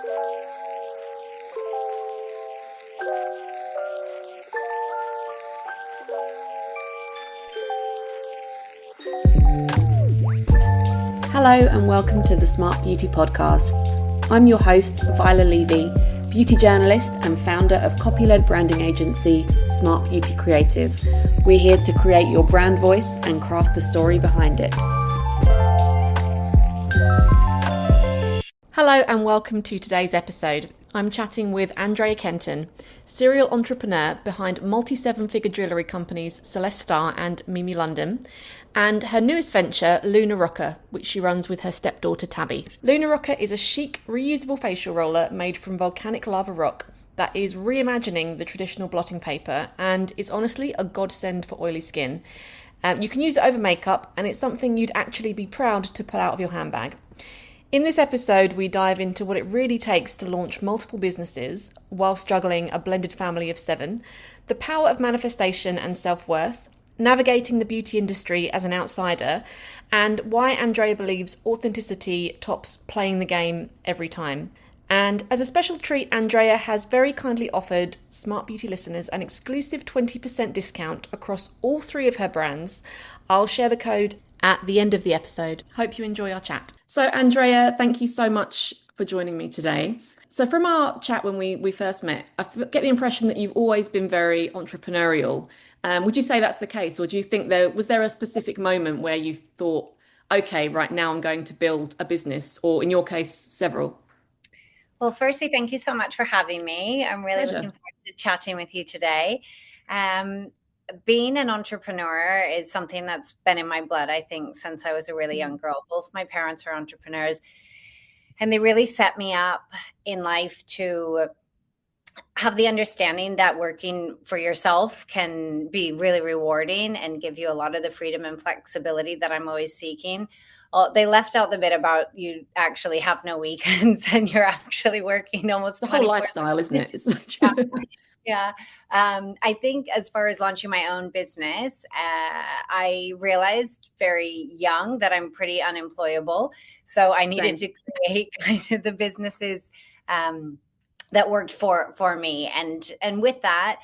Hello and welcome to the Smart Beauty Podcast. I'm your host, Viola Levy, beauty journalist and founder of copy-led branding agency, Smart Beauty Creative. We're here to create your brand voice and craft the story behind it. Hello and welcome to today's episode. I'm chatting with Andraya Kenton, serial entrepreneur behind multi-seven-figure jewellery companies Celeste Star and meme.london, and her newest venture, Luna Rocker, which she runs with her stepdaughter Tabby. Luna Rocker is a chic, reusable facial roller made from volcanic lava rock that is reimagining the traditional blotting paper and is honestly a godsend for oily skin. You can use it over makeup, and it's something you'd actually be proud to pull out of your handbag. In this episode, we dive into what it really takes to launch multiple businesses whilst juggling a blended family of 7, the power of manifestation and self-worth, navigating the beauty industry as an outsider, and why Andraya believes authenticity tops playing the game every time. And as a special treat, Andraya has very kindly offered Smart Beauty listeners an exclusive 20% discount across all 3 of her brands. I'll share the code at the end of the episode. Hope you enjoy our chat. So Andraya, thank you so much for joining me today. So from our chat when we first met, I get the impression that you've always been very entrepreneurial. Would you say that's the case? Or do you think was there a specific moment where you thought, okay, right now I'm going to build a business, or in your case, several? Well, firstly, thank you so much for having me. I'm really looking forward to chatting with you today. Being an entrepreneur is something that's been in my blood, I think, since I was a really young girl. Both my parents are entrepreneurs, and they really set me up in life to have the understanding that working for yourself can be really rewarding and give you a lot of the freedom and flexibility that I'm always seeking. They left out the bit about you actually have no weekends and you're actually working almost the whole lifestyle, isn't it? Yeah. I think as far as launching my own business, I realized very young that I'm pretty unemployable. So I needed to create kind of the businesses that worked for me. And with that,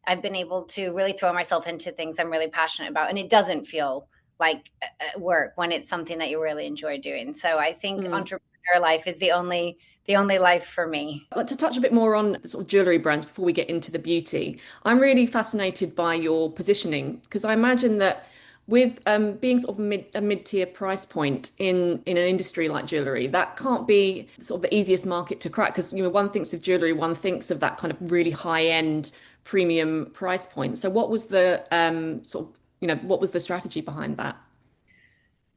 I've been able to really throw myself into things I'm really passionate about. And it doesn't feel like work when it's something that you really enjoy doing. So I think entrepreneur life is the only life for me. I'd like to touch a bit more on the sort of jewellery brands before we get into the beauty. I'm really fascinated by your positioning, because I imagine that with being sort of a mid-tier price point in an industry like jewellery, that can't be sort of the easiest market to crack, because one thinks of jewellery, one thinks of that kind of really high-end premium price point. So what was the what was the strategy behind that?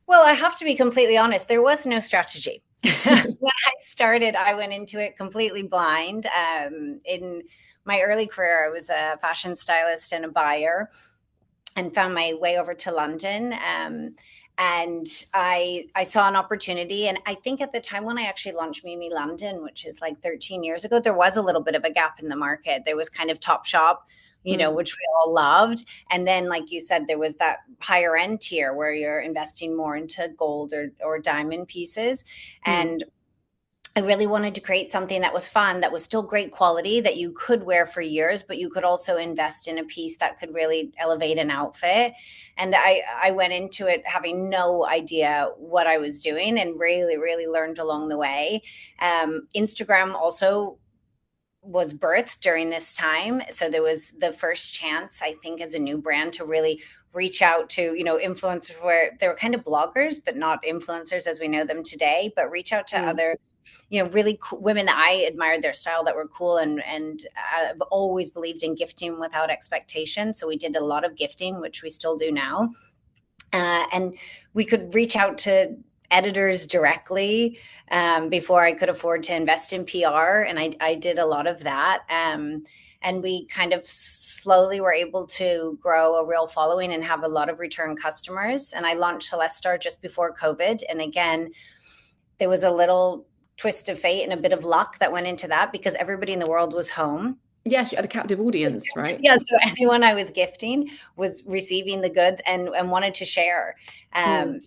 Well, I have to be completely honest. There was no strategy. When I started, I went into it completely blind. In my early career, I was a fashion stylist and a buyer, and found my way over to London. And I saw an opportunity. And I think at the time when I actually launched meme.london, which is like 13 years ago, there was a little bit of a gap in the market. There was kind of Topshop, which we all loved. And then, like you said, there was that higher end tier where you're investing more into gold or diamond pieces. And I really wanted to create something that was fun, that was still great quality, that you could wear for years, but you could also invest in a piece that could really elevate an outfit. And I went into it having no idea what I was doing, and really, really learned along the way. Instagram also was birthed during this time. So there was the first chance, I think, as a new brand to really reach out to, influencers where they were kind of bloggers, but not influencers as we know them today, but reach out to other, really cool women that I admired their style, that were cool. And I've always believed in gifting without expectation. So we did a lot of gifting, which we still do now. And we could reach out to editors directly before I could afford to invest in PR. And I did a lot of that. And we kind of slowly were able to grow a real following and have a lot of return customers. And I launched Celeste Star just before COVID. And again, there was a little twist of fate and a bit of luck that went into that, because everybody in the world was home. Yes, you had a captive audience, right? Yeah, so anyone I was gifting was receiving the goods and wanted to share. So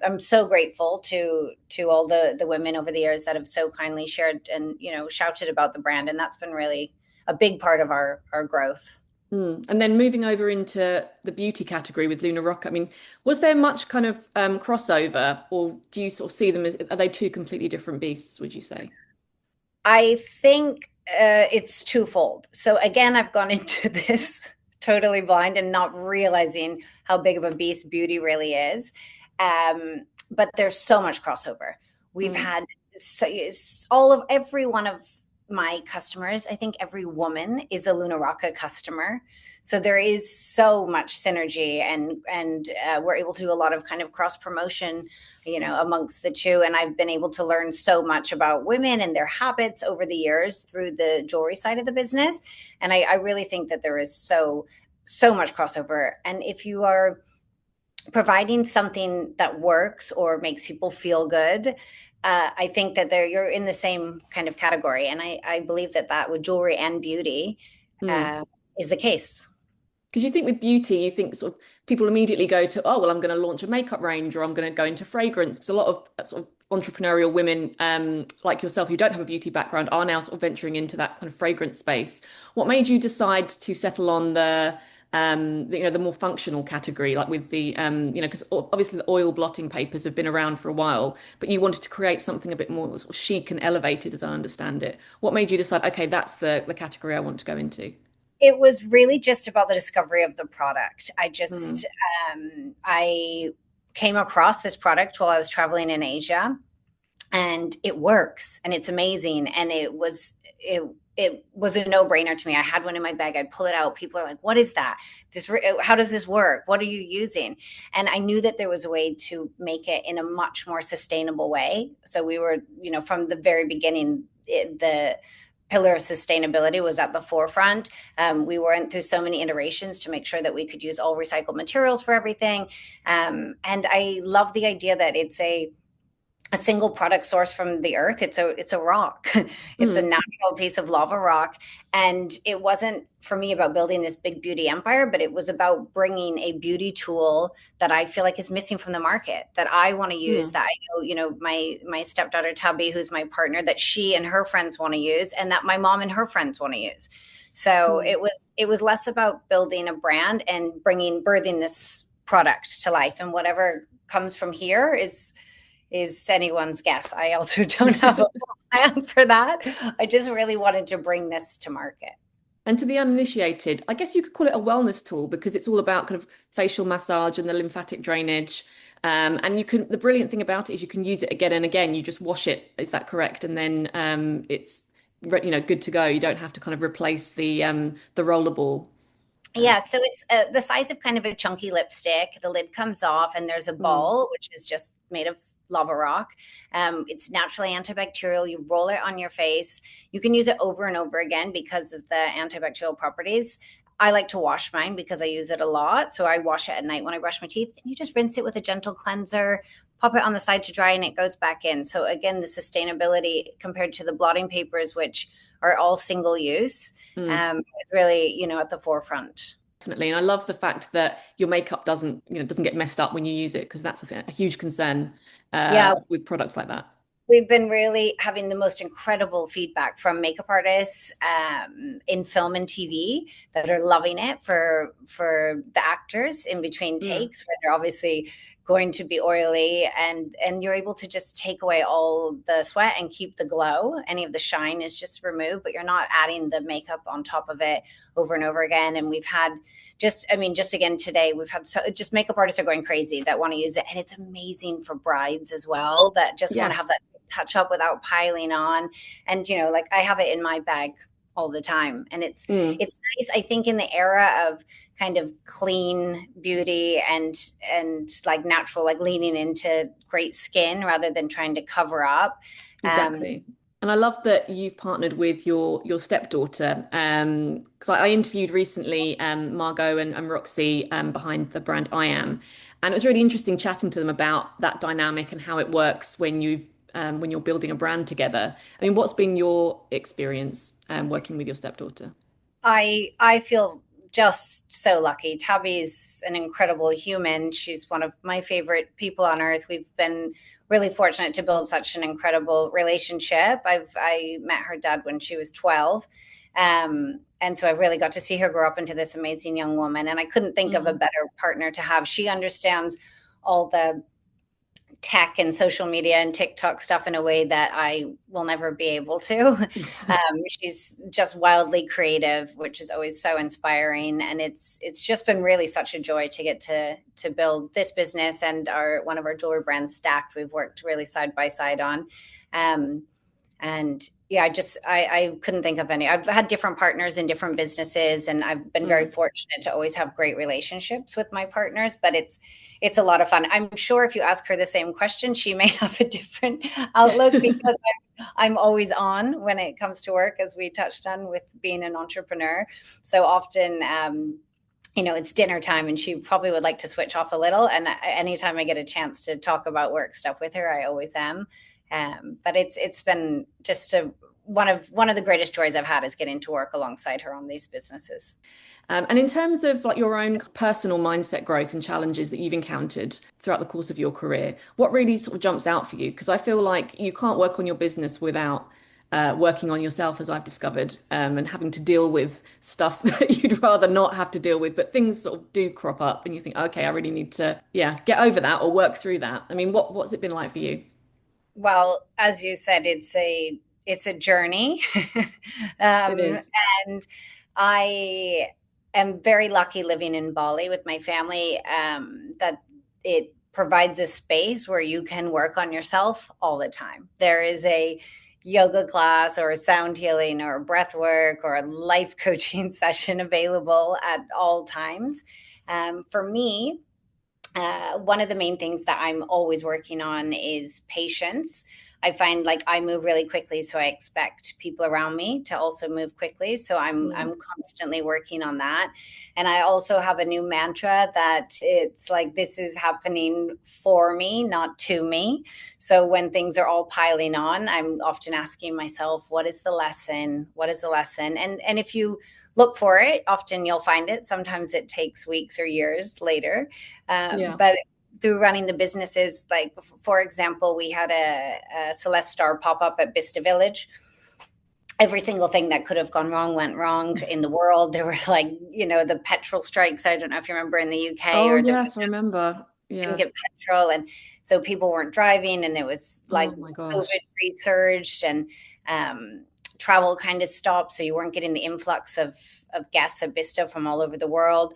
I'm so grateful to all the women over the years that have so kindly shared and shouted about the brand, and that's been really a big part of our growth. Mm. And then moving over into the beauty category with Luna Rock, I mean, was there much kind of crossover, or do you sort of see them as, are they two completely different beasts, would you say? I think it's twofold. So again, I've gone into this totally blind and not realizing how big of a beast beauty really is. But there's so much crossover. We've Mm. had so it's all of every one of my customers. I think every woman is a Luna Rocca customer. So there is so much synergy, and we're able to do a lot of kind of cross promotion, amongst the two. And I've been able to learn so much about women and their habits over the years through the jewelry side of the business. And I really think that there is so much crossover. And if you are providing something that works or makes people feel good, I think that you're in the same kind of category. And I believe that with jewelry and beauty Mm. uh, is the case. Because you think with beauty, you think sort of people immediately go to, oh, well, I'm going to launch a makeup range or I'm going to go into fragrance. Because a lot of sort of entrepreneurial women like yourself who don't have a beauty background are now sort of venturing into that kind of fragrance space. What made you decide to settle on the more functional category, like with because obviously the oil blotting papers have been around for a while, but you wanted to create something a bit more sort of chic and elevated, as I understand it. What made you decide, okay, that's the category I want to go into? It was really just about the discovery of the product. Mm. I came across this product while I was traveling in Asia, and it works and it's amazing. And it was a no-brainer to me. I had one in my bag. I'd pull it out. People are like, what is that? How does this work? What are you using? And I knew that there was a way to make it in a much more sustainable way. So we were, from the very beginning, the pillar of sustainability was at the forefront. We went through so many iterations to make sure that we could use all recycled materials for everything. And I love the idea that it's a single product source from the earth. It's a rock. It's a Mm. natural piece of lava rock. And it wasn't for me about building this big beauty empire, but it was about bringing a beauty tool that I feel like is missing from the market, that I want to use, Mm. that I know, my stepdaughter Tubby, who's my partner, that she and her friends want to use, and that my mom and her friends want to use. So Mm. it was less about building a brand and birthing this product to life, and whatever comes from here is anyone's guess. I also don't have a plan for that. I just really wanted to bring this to market. And to the uninitiated, I guess you could call it a wellness tool because it's all about kind of facial massage and the lymphatic drainage. And the brilliant thing about it is you can use it again and again. You just wash it. Is that correct? And then it's, good to go. You don't have to kind of replace the rollerball. Uh, Yeah, so it's the size of kind of a chunky lipstick. The lid comes off, and there's a mm, ball, which is just made of lava rock. It's naturally antibacterial. You roll it on your face. You can use it over and over again because of the antibacterial properties. I like to wash mine because I use it a lot. So I wash it at night when I brush my teeth, and you just rinse it with a gentle cleanser, pop it on the side to dry, and it goes back in. So again, the sustainability compared to the blotting papers, which are all single use, mm. is really, at the forefront. Definitely. And I love the fact that your makeup doesn't get messed up when you use it because that's a huge concern Yeah, with products like that. we've been really having the most incredible feedback from makeup artists in film and TV that are loving it for the actors in between Mm. takes, where they're obviously going to be oily, and you're able to just take away all the sweat and keep the glow. Any of the shine is just removed, but you're not adding the makeup on top of it over and over again. And we've had just again today, we've had just makeup artists are going crazy that want to use it, and it's amazing for brides as well that just want to have Yes. that touch up without piling on. And like I have it in my bag all the time, and it's Mm. it's nice, I think, in the era of kind of clean beauty and like natural, like leaning into great skin rather than trying to cover up. um Exactly. And I love that you've partnered with your stepdaughter. Because I interviewed recently Margot and Roxy behind the brand I Am. And it was really interesting chatting to them about that dynamic and how it works when you're building a brand together. I mean, what's been your experience working with your stepdaughter? I feel just so lucky. Tabby's an incredible human. She's one of my favorite people on earth. We've been really fortunate to build such an incredible relationship. I met her dad when she was 12. And so I really got to see her grow up into this amazing young woman. And I couldn't think of a better partner to have. She understands all the tech and social media and TikTok stuff in a way that I will never be able to. She's just wildly creative, which is always so inspiring. And it's just been really such a joy to get to build this business and one of our jewelry brands, Stacked. We've worked really side by side on. And yeah, I couldn't think of any. I've had different partners in different businesses, and I've been very fortunate to always have great relationships with my partners, but it's a lot of fun. I'm sure if you ask her the same question, she may have a different outlook because I'm always on when it comes to work, as we touched on with being an entrepreneur. So often, it's dinner time and she probably would like to switch off a little. And anytime I get a chance to talk about work stuff with her, I always am. But it's been just one of the greatest joys I've had is getting to work alongside her on these businesses. And in terms of like your own personal mindset growth and challenges that you've encountered throughout the course of your career, what really sort of jumps out for you? Because I feel like you can't work on your business without working on yourself, as I've discovered, and having to deal with stuff that you'd rather not have to deal with. But things sort of do crop up and you think, okay, I really need to, get over that or work through that. I mean, what's it been like for you? Well, as you said, it's a journey. It is. And I am very lucky living in Bali with my family, that it provides a space where you can work on yourself all the time. There is a yoga class or a sound healing or breath work or a life coaching session available at all times. For me, one of the main things that I'm always working on is patience. I find like I move really quickly, so I expect people around me to also move quickly. So I'm constantly working on that. And I also have a new mantra that it's like this is happening for me, not to me. So when things are all piling on, I'm often asking myself, what is the lesson? What is the lesson? And if you look for it, often you'll find it. Sometimes it takes weeks or years later. But through running the businesses, like for example, we had a Celeste Star pop-up at Bista Village. Every single thing that could have gone wrong went wrong in the world. There were like, the petrol strikes. I don't know if you remember in the UK. Oh, yes, I remember. Couldn't get petrol, and so people weren't driving, and there was like COVID resurged, and travel kind of stopped, so you weren't getting the influx of guests at Bista from all over the world.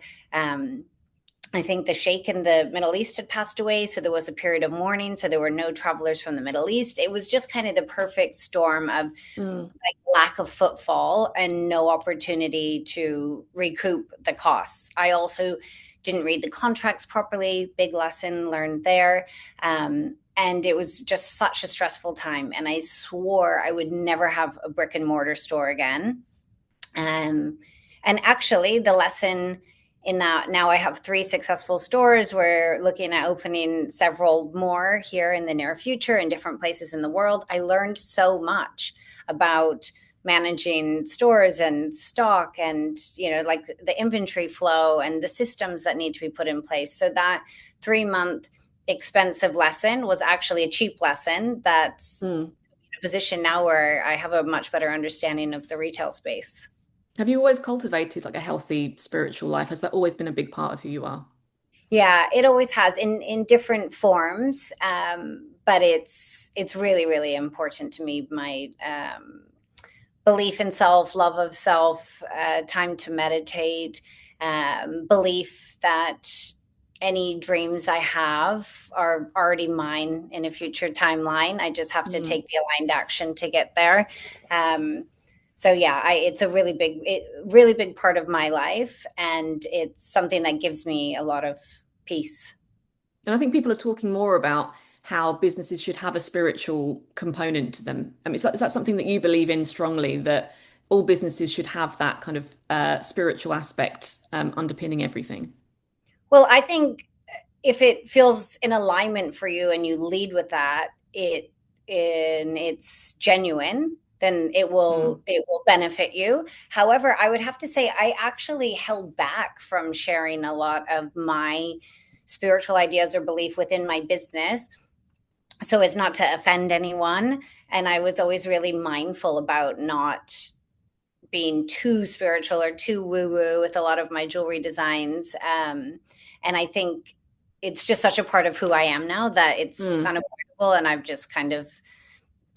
I think the sheikh in the Middle East had passed away, so there was a period of mourning, so there were no travelers from the Middle East. It was just kind of the perfect storm of like lack of footfall and no opportunity to recoup the costs. I also didn't read the contracts properly. Big lesson learned there. And it was just such a stressful time. And I swore I would never have a brick and mortar store again. And actually the lesson in that, now I have 3 successful stores. We're looking at opening several more here in the near future in different places in the world. I learned so much about managing stores and stock and, like the inventory flow and the systems that need to be put in place. So that 3-month expensive lesson was actually a cheap lesson that's in a position now where I have a much better understanding of the retail space. Have you always cultivated like a healthy spiritual life? Has that always been a big part of who you are? Yeah, it always has in different forms. But it's really, really important to me. My belief in self, love of self, time to meditate, belief that any dreams I have are already mine in a future timeline. I just have to take the aligned action to get there. So yeah, it's a really big part of my life, and it's something that gives me a lot of peace. And I think people are talking more about how businesses should have a spiritual component to them. I mean, is that something that you believe in strongly, that all businesses should have that kind of spiritual aspect underpinning everything? Well, I think if it feels in alignment for you and you lead with that, it's genuine, then it will benefit you. However, I would have to say I actually held back from sharing a lot of my spiritual ideas or belief within my business so as not to offend anyone. And I was always really mindful about not being too spiritual or too woo woo with a lot of my jewelry designs. And I think it's just such a part of who I am now that it's unavoidable. And I've just kind of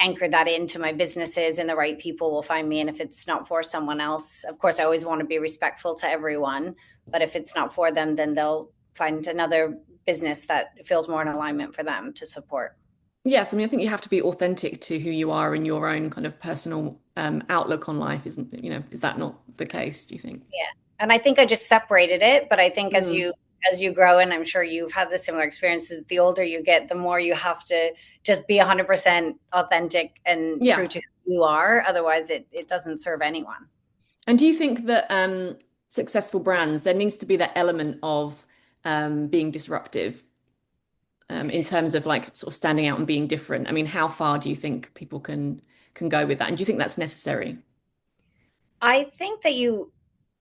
anchored that into my businesses, and the right people will find me. And if it's not for someone else, of course, I always want to be respectful to everyone. But if it's not for them, then they'll find another business that feels more in alignment for them to support. Yes, I mean, I think you have to be authentic to who you are and your own kind of personal outlook on life, isn't it? Is that not the case, do you think? Yeah. And I think I just separated it. But I think Mm. as you grow, and I'm sure you've had the similar experiences, the older you get, the more you have to just be 100% authentic and Yeah. true to who you are. Otherwise, it doesn't serve anyone. And do you think that successful brands, there needs to be that element of being disruptive in terms of like sort of standing out and being different? I mean, how far do you think people can go with that? And do you think that's necessary? I think that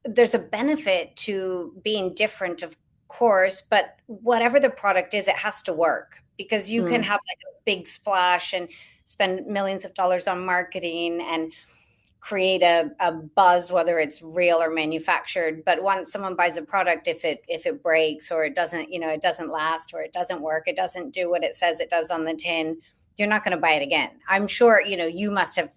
there's a benefit to being different, of course, but whatever the product is, it has to work, because you can Mm. have like a big splash and spend millions of dollars on marketing and create a buzz, whether it's real or manufactured. But once someone buys a product, if it breaks, or it doesn't, it doesn't last, or it doesn't work, it doesn't do what it says it does on the tin, you're not going to buy it again. I'm sure, you must have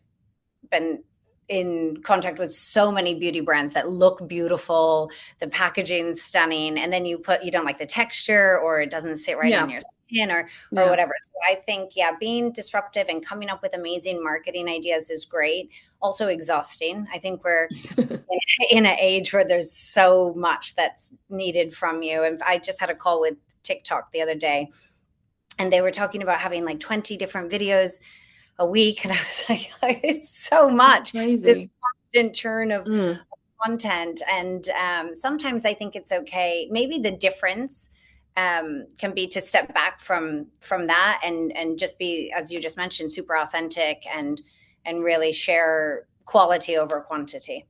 been in contact with so many beauty brands that look beautiful, the packaging's stunning, and then you don't like the texture, or it doesn't sit right on Yeah. your skin, or Yeah. whatever. So I think, yeah, being disruptive and coming up with amazing marketing ideas is great. Also exhausting. I think we're in an age where there's so much that's needed from you. And I just had a call with TikTok the other day, and they were talking about having like 20 different videos a week. And I was like, it's so That's much, this crazy. constant churn of Mm. content. And sometimes I think it's okay. Maybe the difference can be to step back from that, and just be, as you just mentioned, super authentic, and really share quality over quantity.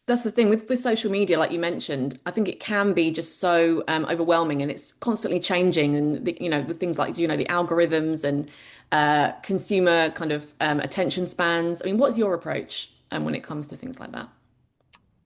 That's the thing with social media, like you mentioned. I think it can be just so overwhelming, and it's constantly changing. And with things like the algorithms and consumer kind of attention spans. I mean, what's your approach when it comes to things like that?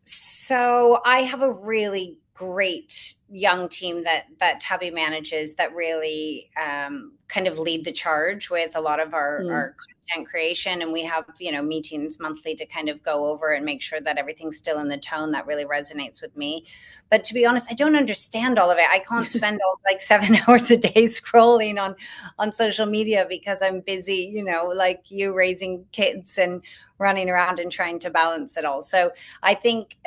So I have a really great young team that Tubby manages, that really kind of lead the charge with a lot of Mm. our content creation. And we have, meetings monthly to kind of go over and make sure that everything's still in the tone that really resonates with me. But to be honest, I don't understand all of it. I can't spend like 7 hours a day scrolling on social media, because I'm busy, like you, raising kids and running around and trying to balance it all. So I think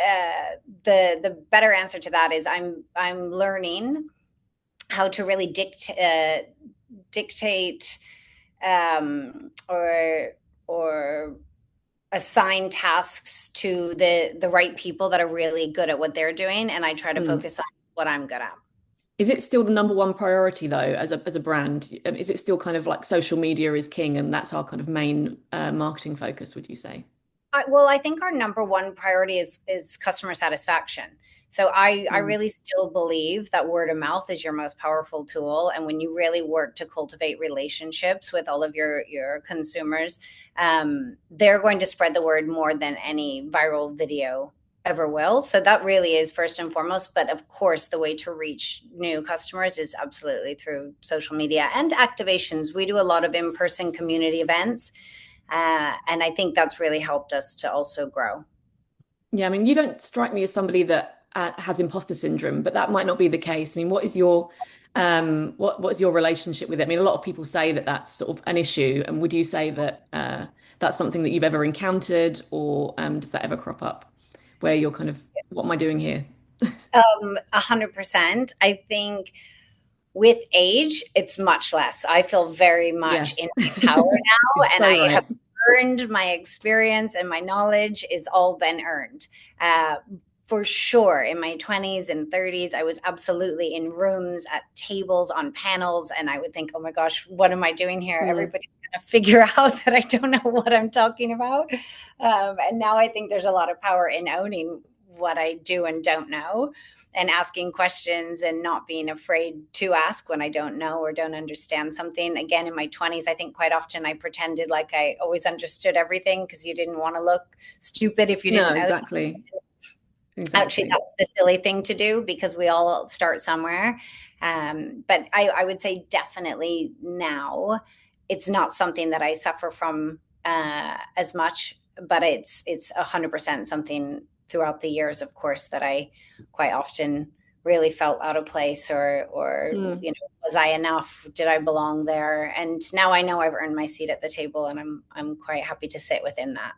the better answer to that is I'm learning how to really dictate or assign tasks to the right people that are really good at what they're doing, and I try to Mm. focus on what I'm good at. Is it still the number one priority though, as a brand? Is it still kind of like social media is king, and that's our kind of main marketing focus, would you say? Well, I think our number one priority is customer satisfaction. So I Mm. really still believe that word of mouth is your most powerful tool. And when you really work to cultivate relationships with all of your consumers, they're going to spread the word more than any viral video ever will. So that really is first and foremost. But of course, the way to reach new customers is absolutely through social media and activations. We do a lot of in-person community events. And I think that's really helped us to also grow. Yeah, I mean, you don't strike me as somebody that has imposter syndrome, but that might not be the case. I mean, what is your what's your relationship with it? I mean, a lot of people say that that's sort of an issue, and would you say that that's something that you've ever encountered, or does that ever crop up where you're kind of, what am I doing here? 100%. I think with age, it's much less. I feel very much Yes, in my power now, you're and so I have right. earned my experience, and my knowledge is all been earned. For sure, in my 20s and 30s, I was absolutely in rooms, at tables, on panels, and I would think, oh my gosh, what am I doing here? Mm. Everybody's kind of figure out that I don't know what I'm talking about. And now I think there's a lot of power in owning what I do and don't know, and asking questions and not being afraid to ask when I don't know or don't understand something. Again, in my 20s, I think quite often I pretended like I always understood everything, because you didn't want to look stupid if you No, didn't know something. exactly. Actually, Exactly. that's the silly thing to do, because we all start somewhere. But I would say definitely now it's not something that I suffer from as much, but it's 100% something throughout the years, of course, that I quite often really felt out of place, or Mm. was I enough? Did I belong there? And now I know I've earned my seat at the table, and I'm quite happy to sit within that.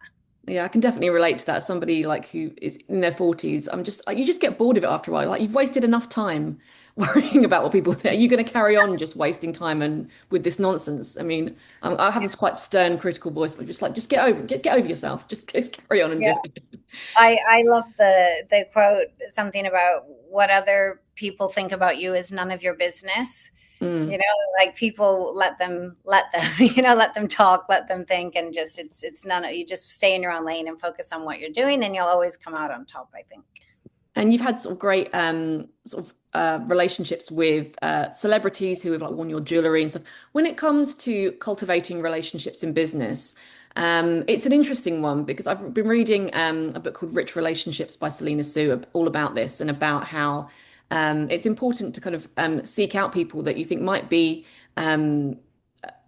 Yeah, I can definitely relate to that. Somebody like who is in their 40s, you just get bored of it after a while. Like you've wasted enough time worrying about what people think. Are you going to carry on just wasting time and with this nonsense? I mean, I have this quite stern, critical voice, but just like, just get over yourself. Just carry on and Yeah. do it. I love the quote, something about what other people think about you is none of your business. Mm. Like, people, let them, let them talk, let them think, and just it's none of you. Just stay in your own lane and focus on what you're doing, and you'll always come out on top, I think. And you've had sort of great relationships with celebrities who have like worn your jewelry and stuff. When it comes to cultivating relationships in business, it's an interesting one because I've been reading a book called Rich Relationships by Selena Sue, all about this and about how it's important to kind of seek out people that you think might be in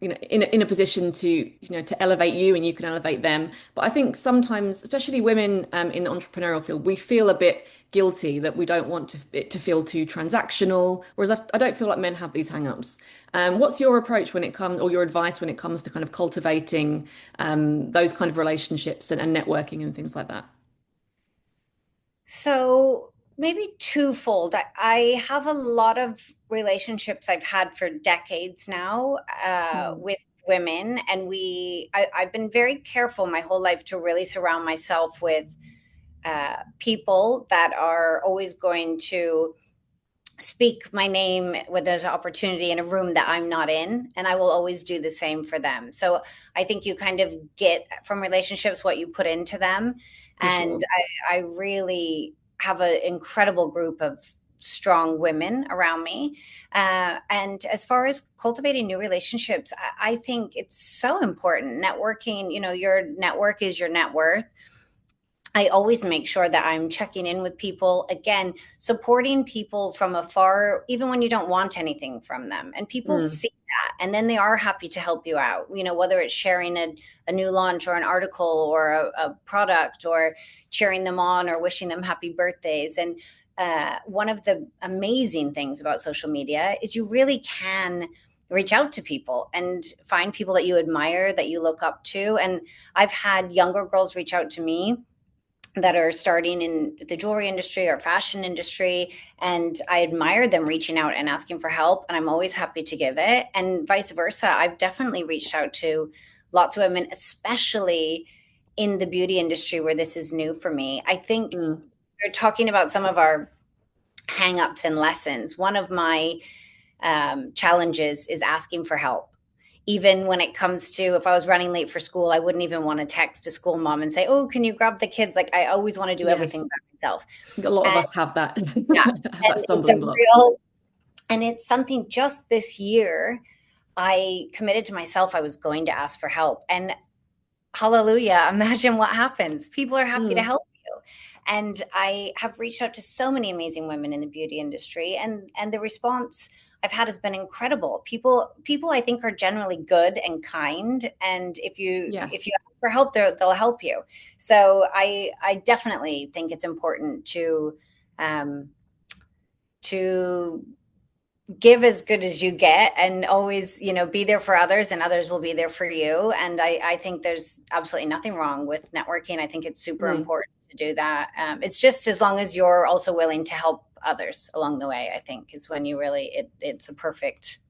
a position to to elevate you and you can elevate them. But I think sometimes, especially women in the entrepreneurial field, we feel a bit guilty that we don't want it to feel too transactional, whereas I don't feel like men have these hang-ups. What's your approach when it comes, or your advice when it comes to kind of cultivating those kind of relationships and networking and things like that? So maybe twofold. I have a lot of relationships I've had for decades now, Mm. with women, and I've been very careful my whole life to really surround myself with people that are always going to speak my name when there's an opportunity in a room that I'm not in, and I will always do the same for them. So I think you kind of get from relationships what you put into them, For and sure. I really have an incredible group of strong women around me. And as far as cultivating new relationships, I think it's so important. Networking, your network is your net worth. I always make sure that I'm checking in with people, again, supporting people from afar, even when you don't want anything from them. And people Mm. see that, and then they are happy to help you out, whether it's sharing a new launch or an article or a product, or cheering them on or wishing them happy birthdays. And one of the amazing things about social media is you really can reach out to people and find people that you admire, that you look up to. And I've had younger girls reach out to me that are starting in the jewelry industry or fashion industry, and I admire them reaching out and asking for help, and I'm always happy to give it, and vice versa. I've definitely reached out to lots of women, especially in the beauty industry where this is new for me. I think Mm. you're talking about some of our hangups and lessons. One of my challenges is asking for help. Even when it comes to, if I was running late for school, I wouldn't even want to text a school mom and say, "Oh, can you grab the kids?" Like, I always want to do everything Yes. by myself. I think a lot of And us have that yeah, have that and it's a stumbling block. real, and it's something just this year I committed to myself I was going to ask for help. And hallelujah, imagine what happens. People are happy to Mm. help you. And I have reached out to so many amazing women in the beauty industry, and the response I've had has been incredible. People I think are generally good and kind, and if you Yes. ask for help, they'll help you. So I definitely think it's important um, to give as good as you get, and always be there for others, and others will be there for you. And I think there's absolutely nothing wrong with networking. I think it's super Mm. important to do that. It's just, as long as you're also willing to help others along the way, I think is when you really, it's a perfect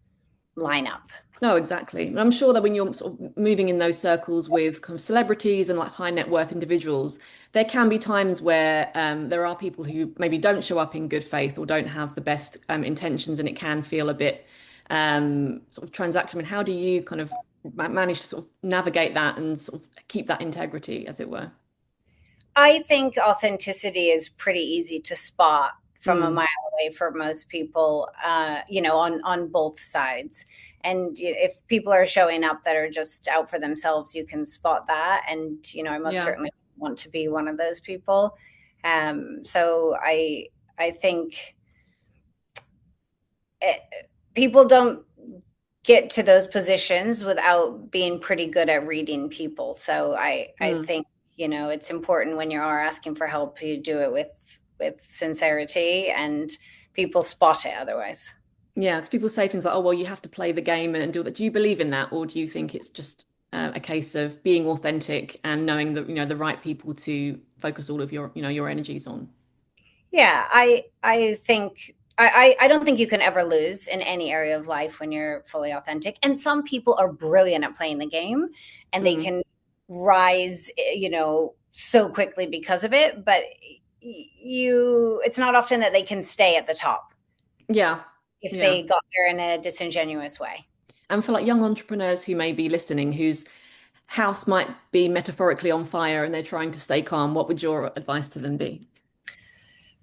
lineup. No, exactly. And I'm sure that when you're sort of moving in those circles with kind of celebrities and like high net worth individuals, there can be times where there are people who maybe don't show up in good faith or don't have the best intentions, and it can feel a bit sort of transactional. And how do you kind of managed to sort of navigate that and sort of keep that integrity, as it were? I think authenticity is pretty easy to spot from a Mm, mile away for most people, on both sides. And if people are showing up that are just out for themselves, you can spot that. And, I most yeah. certainly want to be one of those people. So I think it, people don't get to those positions without being pretty good at reading people. So I Mm. think, it's important when you are asking for help, you do it with sincerity, and people spot it otherwise. Yeah, because people say things like, "Oh, well, you have to play the game and do that." Do you believe in that, or do you think it's just a case of being authentic and knowing that the right people to focus all of your energies on? Yeah, I think I don't think you can ever lose in any area of life when you're fully authentic. And some people are brilliant at playing the game, and they Mm. can rise, so quickly because of it. But it's not often that they can stay at the top Yeah, if yeah. they got there in a disingenuous way. And for like young entrepreneurs who may be listening, whose house might be metaphorically on fire and they're trying to stay calm, what would your advice to them be?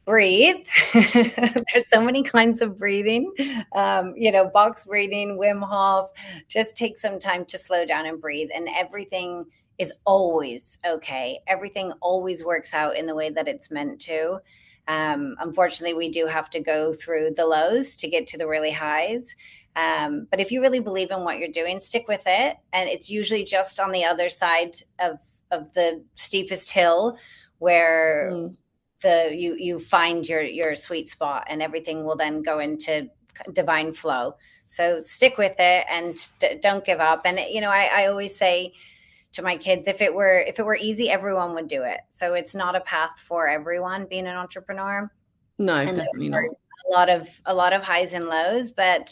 Breathe. There's so many kinds of breathing, box breathing, Wim Hof. Just take some time to slow down and breathe, and everything is always okay. Everything always works out in the way that it's meant to. Unfortunately, we do have to go through the lows to get to the really highs. But if you really believe in what you're doing, stick with it. And it's usually just on the other side of the steepest hill where Mm. you find your sweet spot, and everything will then go into divine flow. So stick with it, and don't give up. And I always say to my kids, if it were easy, everyone would do it. So it's not a path for everyone being an entrepreneur, No, and there definitely are not. a lot of highs and lows, but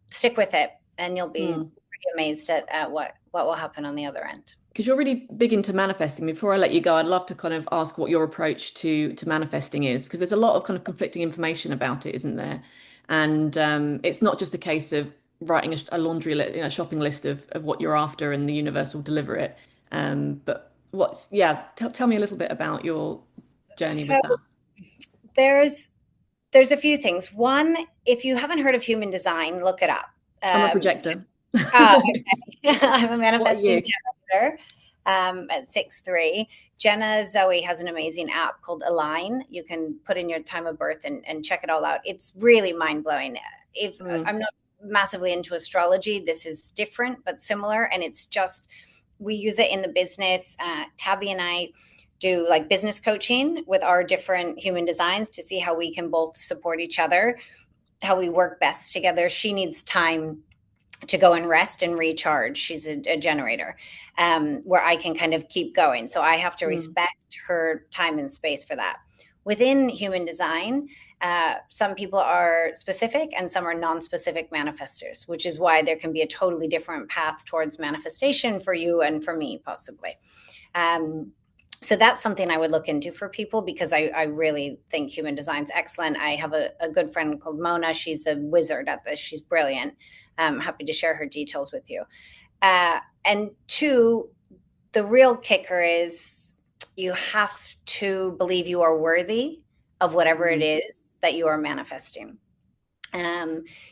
stick with it, and you'll be Mm. pretty amazed at what will happen on the other end. Because you're really big into manifesting. Before I let you go, I'd love to kind of ask what your approach to manifesting is, because there's a lot of kind of conflicting information about it, isn't there? And it's not just a case of writing a laundry shopping list of what you're after, and the universe will deliver it. But yeah, tell me a little bit about your journey So with that. there's there's a few things. One, if you haven't heard of human design, look it up. I'm a Um, projector. okay. I'm a What are manifesting you? generator at 6'3". Jenna Zoe has an amazing app called Align. You can put in your time of birth and check it all out. It's really mind blowing. If Mm, I'm not massively into astrology, this is different but similar, and it's just we use it in the business. Tabby and I do like business coaching with our different human designs to see how we can both support each other, how we work best together. She needs time to go and rest and recharge. She's a generator, where I can kind of keep going. So I have to mm, respect her time and space for that. Within human design, some people are specific and some are non-specific manifestors, which is why there can be a totally different path towards manifestation for you and for me, possibly. Um, so that's something I would look into for people, because I really think human design's excellent. I have a good friend called Mona. She's a wizard at this. She's brilliant. I'm happy to share her details with you. And two, the real kicker is you have to believe you are worthy of whatever it mm, is that you are manifesting.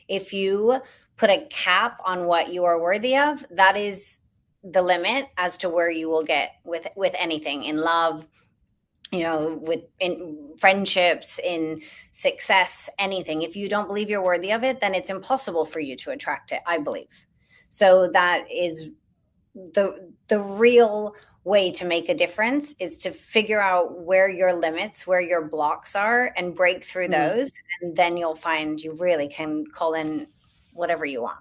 If you put a cap on what you are worthy of, that is the limit as to where you will get with anything in love, with in friendships, in success, anything. If you don't believe you're worthy of it, then it's impossible for you to attract it, I believe. So that is the real way to make a difference, is to figure out where your limits, where your blocks are, and break through mm. those, and then you'll find you really can call in whatever you want.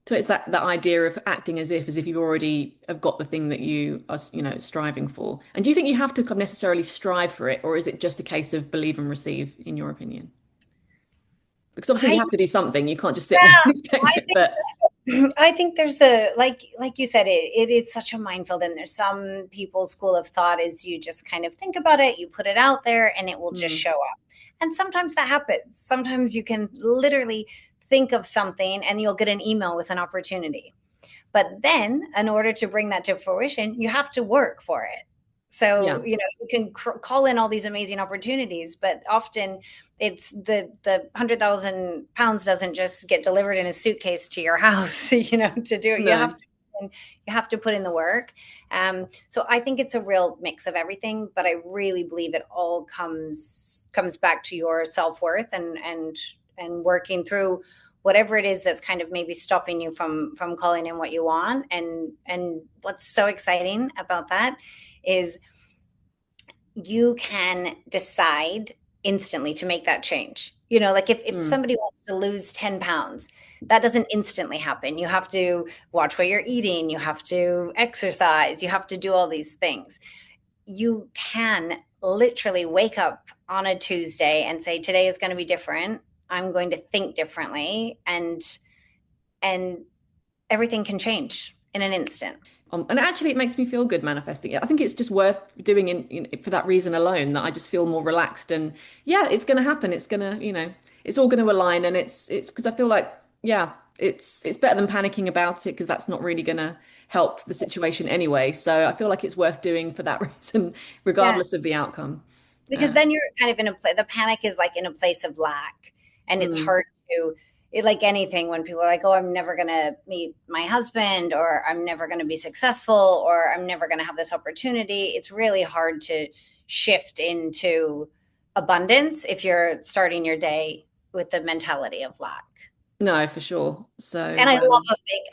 So it's that idea of acting as if you already have got the thing that you are, striving for. And do you think you have to kind of necessarily strive for it, or is it just a case of believe and receive, in your opinion? Because obviously you I have to do something. You can't just sit there Yeah, and expect I it. But think I think there's a like you said, it is such a minefield, and there's some people's school of thought is you just kind of think about it, you put it out there, and it will just mm, show up. And sometimes that happens. Sometimes you can literally think of something and you'll get an email with an opportunity. But then in order to bring that to fruition, you have to work for it. So, you can call in all these amazing opportunities, but often it's the 100,000 pounds doesn't just get delivered in a suitcase to your house, to do it. No. You have to put in the work. So I think it's a real mix of everything, but I really believe it all comes back to your self-worth and working through whatever it is that's kind of maybe stopping you from calling in what you want. And what's so exciting about that is you can decide instantly to make that change. Like if somebody wants to lose 10 pounds, that doesn't instantly happen. You have to watch what you're eating. You have to exercise. You have to do all these things. You can literally wake up on a Tuesday and say, today is going to be different. I'm going to think differently. And everything can change in an instant. And actually, it makes me feel good manifesting it. I think it's just worth doing for that reason alone, that I just feel more relaxed. And yeah, it's going to happen. It's going to, it's all going to align. And it's because I feel like, it's better than panicking about it, because that's not really going to help the situation anyway. So I feel like it's worth doing for that reason, regardless of the outcome. Because then you're kind of in a place, the panic is like in a place of lack. And it's hard to, like anything, when people are like, oh, I'm never going to meet my husband, or I'm never going to be successful, or I'm never going to have this opportunity. It's really hard to shift into abundance if you're starting your day with the mentality of lack. No, for sure. So, and I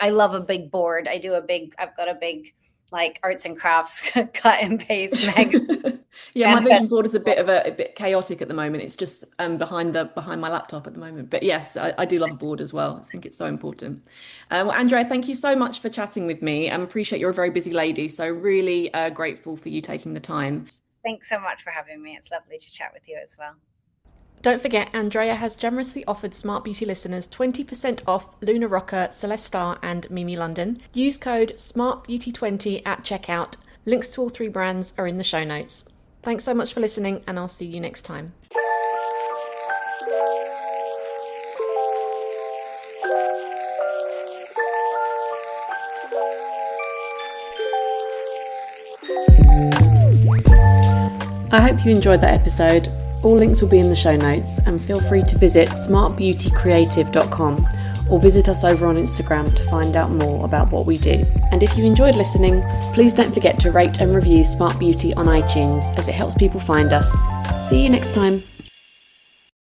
love a big board. I've got a big like arts and crafts cut and paste magazine. Yeah, my vision board is a bit chaotic at the moment. It's just behind my laptop at the moment. But yes, I do love a board as well. I think it's so important. Well, Andraya, thank you so much for chatting with me. I appreciate you're a very busy lady, so really grateful for you taking the time. Thanks so much for having me. It's lovely to chat with you as well. Don't forget, Andraya has generously offered Smart Beauty listeners 20% off Luna Rocker, Celestar and meme.london. Use code SmartBeauty20 at checkout. Links to all three brands are in the show notes. Thanks so much for listening, and I'll see you next time. I hope you enjoyed that episode. All links will be in the show notes, and feel free to visit smartbeautycreative.com or visit us over on Instagram to find out more about what we do. And if you enjoyed listening, please don't forget to rate and review Smart Beauty on iTunes, as it helps people find us. See you next time.